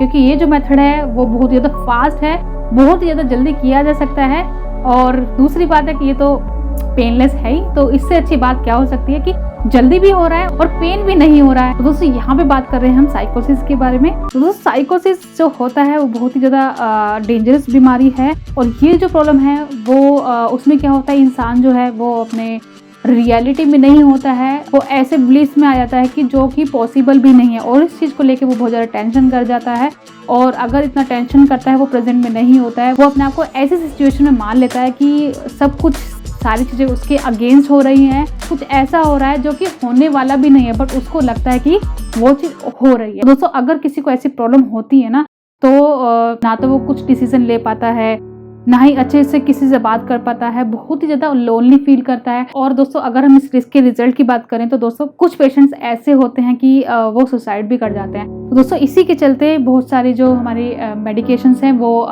क्योंकि ये जो मेथड है वो बहुत ज़्यादा फास्ट है, बहुत ज़्यादा जल्दी किया जा सकता है। और दूसरी बात है कि ये तो पेनलेस है ही, तो इससे अच्छी बात क्या हो सकती है कि जल्दी भी हो रहा है और पेन भी नहीं हो रहा है। तो दोस्तों यहाँ पे बात कर रहे हैं हम साइकोसिस के बारे में। तो दोस्तों साइकोसिस जो होता है वो बहुत ही ज़्यादा डेंजरस बीमारी है। और ये जो प्रॉब्लम है वो उसमें क्या होता है, इंसान जो है वो अपने रियलिटी में नहीं होता है, वो ऐसे ब्लिस में आ जाता है कि जो कि पॉसिबल भी नहीं है। और इस चीज़ को लेके वो बहुत ज़्यादा टेंशन कर जाता है। और अगर इतना टेंशन करता है वो प्रेजेंट में नहीं होता है, वो अपने आप को ऐसी सिचुएशन में मान लेता है कि सब कुछ, सारी चीज़ें उसके अगेंस्ट हो रही हैं, कुछ ऐसा हो रहा है जो कि होने वाला भी नहीं है, बट उसको लगता है कि वो चीज़ हो रही है। दोस्तों अगर किसी को ऐसी प्रॉब्लम होती है ना, तो ना तो वो कुछ डिसीजन ले पाता है, ना ही अच्छे से किसी से बात कर पाता है, बहुत ही ज़्यादा लोनली फील करता है। और दोस्तों अगर हम इस रिस्क के रिजल्ट की बात करें तो दोस्तों कुछ पेशेंट्स ऐसे होते हैं कि वो सुसाइड भी कर जाते हैं। तो दोस्तों इसी के चलते बहुत सारी जो हमारी मेडिकेशंस हैं वो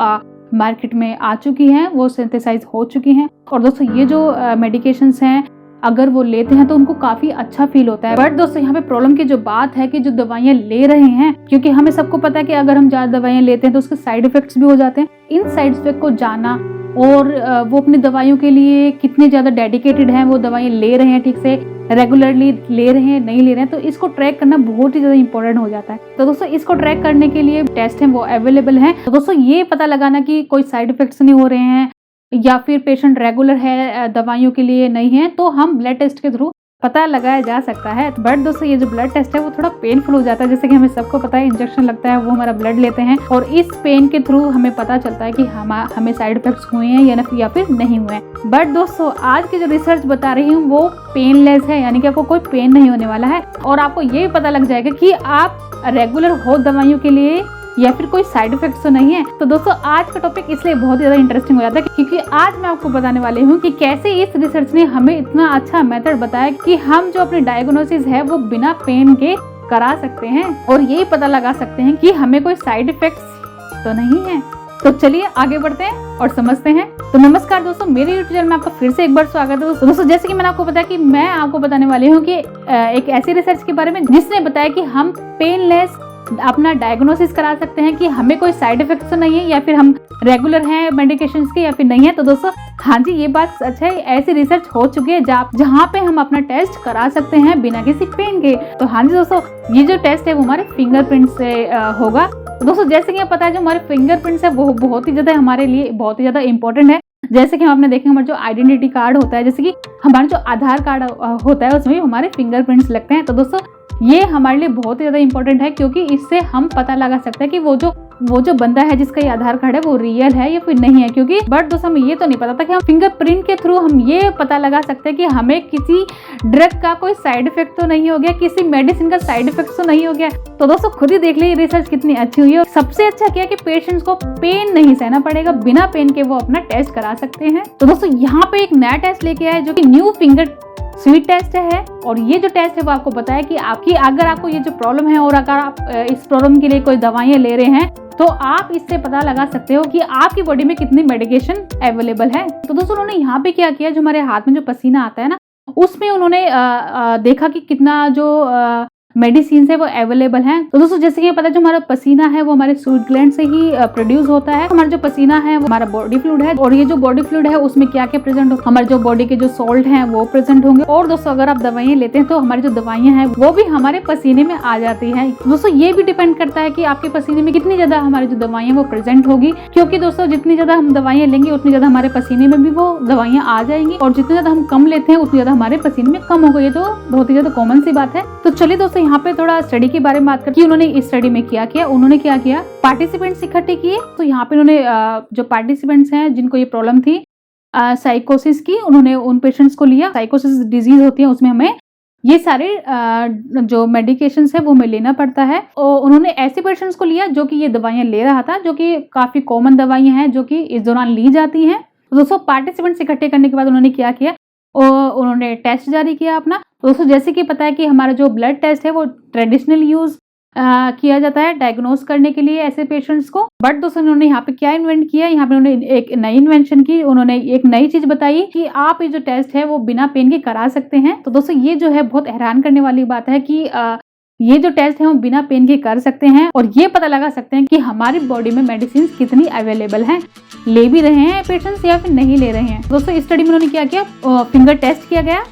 मार्केट में आ चुकी हैं, वो सिंथेसाइज हो चुकी हैं। और दोस्तों ये जो मेडिकेशंस हैं अगर वो लेते हैं तो उनको काफी अच्छा फील होता है। बट दोस्तों यहाँ पे प्रॉब्लम की जो बात है कि जो दवाइयाँ ले रहे हैं, क्योंकि हमें सबको पता है कि अगर हम ज्यादा दवाइयाँ लेते हैं तो उसके साइड इफेक्ट्स भी हो जाते हैं। इन साइड इफेक्ट को जाना और वो अपनी दवाइयों के लिए कितने ज्यादा डेडिकेटेड हैं, वो दवाइयाँ ले रहे हैं ठीक से, रेगुलरली ले रहे हैं नहीं ले रहे हैं, तो इसको ट्रैक करना बहुत ही ज्यादा इंपॉर्टेंट हो जाता है। तो दोस्तों इसको ट्रैक करने के लिए टेस्ट हैं वो अवेलेबल हैं। तो दोस्तों ये पता लगाना कि कोई साइड इफेक्ट्स नहीं हो रहे हैं या फिर पेशेंट रेगुलर है दवाइयों के लिए नहीं है, तो हम ब्लड टेस्ट के थ्रू पता लगाया जा सकता है। बट दोस्तों ये जो ब्लड टेस्ट है वो थोड़ा पेनफुल हो जाता है, जैसे कि हमें सबको पता है इंजेक्शन लगता है, वो हमारा ब्लड लेते हैं और इस पेन के थ्रू हमें पता चलता है कि हमें साइड इफेक्ट्स हुए हैं या फिर नहीं हुए हैं। बट दोस्तों आज की जो रिसर्च बता रही हूँ वो पेनलेस है, यानी कि आपको कोई पेन नहीं होने वाला है और आपको ये भी पता लग जाएगा कि आप रेगुलर हो दवाइयों के लिए या फिर कोई साइड इफेक्ट्स तो नहीं है। तो दोस्तों आज का टॉपिक इसलिए बहुत ज्यादा इंटरेस्टिंग हो जाता है क्योंकि आज मैं आपको बताने वाली हूँ कि कैसे इस रिसर्च ने हमें इतना अच्छा मेथड बताया कि हम जो अपनी डायग्नोसिस है वो बिना पेन के करा सकते हैं और ये पता लगा सकते हैं कि हमें कोई साइड इफेक्ट्स तो नहीं है। तो चलिए आगे बढ़ते हैं और समझते हैं। तो नमस्कार दोस्तों, मेरे यूट्यूब चैनल में आपका फिर से एक बार स्वागत है। दोस्तों जैसे कि मैंने आपको बताया कि मैं आपको बताने वाली हूँ कि एक ऐसी रिसर्च के बारे में जिसने बताया कि हम पेनलेस अपना डायग्नोसिस करा सकते हैं कि हमें कोई साइड इफेक्ट्स तो नहीं है या फिर हम रेगुलर हैं मेडिकेशंस के या फिर नहीं है। तो दोस्तों हाँ जी, ये बात सच है, ऐसी रिसर्च हो चुकी है जहाँ पे हम अपना टेस्ट करा सकते हैं बिना किसी पेन के। तो हाँ जी दोस्तों, ये जो टेस्ट है वो हमारे फिंगरप्रिंट से होगा। तो दोस्तों जैसे कि पता है जो हमारे फिंगरप्रिंट्स है वो बहुत ही ज्यादा हमारे लिए बहुत ही ज्यादा इंपॉर्टेंट है। जैसे कि हम आपने देखें हमारा जो आइडेंटिटी कार्ड होता है, जैसे कि हमारा जो आधार कार्ड होता है उसमें हमारे फिंगरप्रिंट्स लगते हैं। तो दोस्तों ये हमारे लिए बहुत ही ज्यादा इंपॉर्टेंट है क्योंकि इससे हम पता लगा सकते हैं कि वो जो बंदा है जिसका ये आधार कार्ड है वो रियल है या फिर नहीं है। क्योंकि बट दोस्तों हमें ये तो नहीं पता था कि हम फिंगरप्रिंट के थ्रू हम ये पता लगा सकते हैं कि हमें किसी ड्रग का कोई साइड इफेक्ट तो नहीं हो गया, किसी मेडिसिन का साइड इफेक्ट तो नहीं हो गया। तो दोस्तों खुद ही देख लीजिए रिसर्च कितनी अच्छी हुई है। सबसे अच्छा क्या कि पेशेंट्स को पेन नहीं सहना पड़ेगा, बिना पेन के वो अपना टेस्ट करा सकते हैं। तो दोस्तों यहाँ पे एक नया टेस्ट लेके आए जो कि न्यू फिंगर स्वीट टेस्ट है। और ये जो टेस्ट है वो आपको बताया कि अगर आपको ये जो प्रॉब्लम है और अगर आप इस प्रॉब्लम के लिए कोई दवाइयाँ ले रहे हैं तो आप इससे पता लगा सकते हो कि आपकी बॉडी में कितनी मेडिकेशन अवेलेबल है। तो दोस्तों उन्होंने यहाँ पे क्या किया, जो हमारे हाथ में जो पसीना आता है ना उसमें उन्होंने देखा कि कितना जो मेडिसिन है वो अवेलेबल हैं। तो दोस्तों जैसे कि पता है जो हमारा पसीना है वो हमारे स्वेट ग्लैंड से ही प्रोड्यूस होता है। हमारा जो पसीना है वो हमारा बॉडी फ्लूइड है और ये जो बॉडी फ्लूइड है उसमें क्या क्या प्रेजेंट हो, हमारे जो बॉडी के जो सॉल्ट हैं वो प्रेजेंट होंगे। और दोस्तों अगर आप दवाइयाँ लेते हैं तो हमारी जो दवाइयाँ हैं वो भी हमारे पसीने में आ जाती है। दोस्तों ये भी डिपेंड करता है कि आपके पसीने में कितनी ज्यादा हमारी जो दवाइयाँ वो प्रेजेंट होगी, क्योंकि दोस्तों जितनी ज्यादा हम दवाइयाँ लेंगे उतनी ज्यादा हमारे पसीने में भी वो दवाइयाँ आ जाएंगी और जितनी ज्यादा हम कम लेते हैं उतनी ज्यादा हमारे पसीने में कम होगा। ये तो बहुत ही ज्यादा कॉमन सी बात है। तो चलिए दोस्तों यहाँ पे थोड़ा स्टडी के बारे में बात करके उन्होंने इस स्टडी में क्या किया, उन्होंने क्या किया, पार्टिसिपेंट्स इकट्ठे किए। तो यहाँ पे उन्होंने जो पार्टिसिपेंट्स हैं जिनको ये प्रॉब्लम थी साइकोसिस की, उन्होंने उन पेशेंट्स को लिया। साइकोसिस डिजीज होती है, उसमें हमें ये सारे जो मेडिकेशंस है वो हमें लेना पड़ता है। और उन्होंने ऐसे पेशेंट्स को लिया जो कि ये दवाइयाँ ले रहा था, जो कि काफी कॉमन दवाइयाँ हैं जो कि इस दौरान ली जाती हैं। तो दोस्तों पार्टिसिपेंट्स इकट्ठे करने के बाद उन्होंने क्या किया, और उन्होंने टेस्ट जारी किया अपना। दोस्तों जैसे कि पता है कि हमारा जो ब्लड टेस्ट है वो ट्रेडिशनल यूज किया जाता है डायग्नोस करने के लिए ऐसे पेशेंट्स को। बट दोस्तों उन्होंने यहाँ पे क्या इन्वेंट किया, यहाँ पे उन्होंने एक नई इन्वेंशन की, उन्होंने एक नई चीज बताई कि आप ये जो टेस्ट है वो बिना पेन के करा सकते हैं। तो दोस्तों ये जो है बहुत हैरान करने वाली बात है कि ये जो टेस्ट है वो बिना पेन के कर सकते हैं और ये पता लगा सकते हैं कि हमारी बॉडी में मेडिसिन कितनी अवेलेबल हैं, ले भी रहे हैं पेशेंट्स या फिर नहीं ले रहे हैं। दोस्तों इस स्टडी में उन्होंने क्या किया, फिंगर टेस्ट किया गया,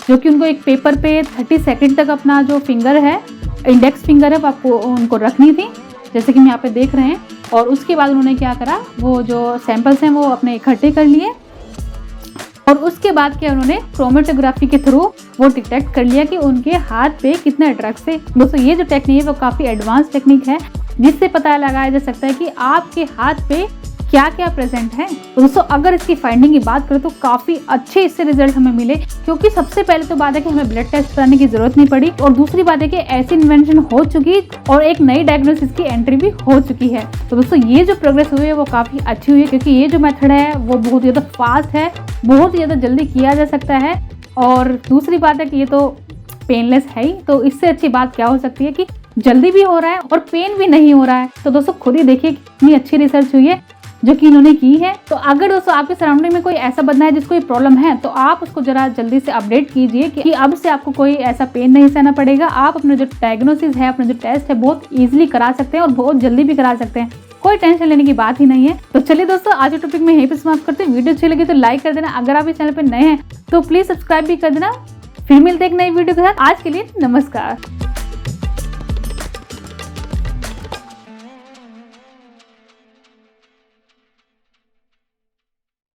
जो कि उनको एक पेपर पे 30 सेकंड तक अपना जो फिंगर है, इंडेक्स फिंगर है, वो आपको उनको रखनी थी, जैसे कि हम यहाँ पे देख रहे हैं। और उसके बाद उन्होंने क्या करा, वो जो सैंपल्स हैं वो अपने इकट्ठे कर लिए और उसके बाद क्या उन्होंने क्रोमेटोग्राफी के थ्रू वो डिटेक्ट कर लिया कि उनके हाथ पे कितने ड्रग्स है। दोस्तों ये जो टेक्निक है वो काफ़ी एडवांस टेक्निक है, जिससे पता लगाया जा सकता है कि आपके हाथ पे क्या क्या प्रेजेंट है। तो दोस्तों अगर इसकी फाइंडिंग की बात करें तो काफ़ी अच्छे इससे रिजल्ट हमें मिले, क्योंकि सबसे पहले तो बात है कि हमें ब्लड टेस्ट कराने की जरूरत नहीं पड़ी और दूसरी बात है कि ऐसी इन्वेंशन हो चुकी और एक नई डायग्नोसिस की एंट्री भी हो चुकी है। तो दोस्तों ये जो प्रोग्रेस हुई है वो काफ़ी अच्छी हुई है, क्योंकि ये जो मेथड है वो बहुत ज़्यादा फास्ट है, बहुत ही ज़्यादा जल्दी किया जा सकता है और दूसरी बात है कि ये तो पेनलेस है ही। तो इससे अच्छी बात क्या हो सकती है कि जल्दी भी हो रहा है और पेन भी नहीं हो रहा है। तो दोस्तों खुद ही देखिए कितनी अच्छी रिसर्च हुई है जो कि इन्होंने की है। तो अगर दोस्तों आपके सराउंडिंग में कोई ऐसा बंदा है जिसको ये प्रॉब्लम है, तो आप उसको जरा जल्दी से अपडेट कीजिए कि अब से आपको कोई ऐसा पेन नहीं सहना पड़ेगा। आप अपना जो डायग्नोसिस है, अपना जो टेस्ट है बहुत ईजिली करा सकते हैं और बहुत जल्दी भी करा सकते हैं, कोई टेंशन लेने की बात ही नहीं है। तो चलिए दोस्तों आज के टॉपिक में यहीं पे समाप्त करते हैं। वीडियो अच्छी लगी तो लाइक कर देना, अगर आप इस चैनल पर नए हैं तो प्लीज सब्सक्राइब भी कर देना। फिर मिलते हैं एक नई वीडियो के साथ। आज के लिए नमस्कार।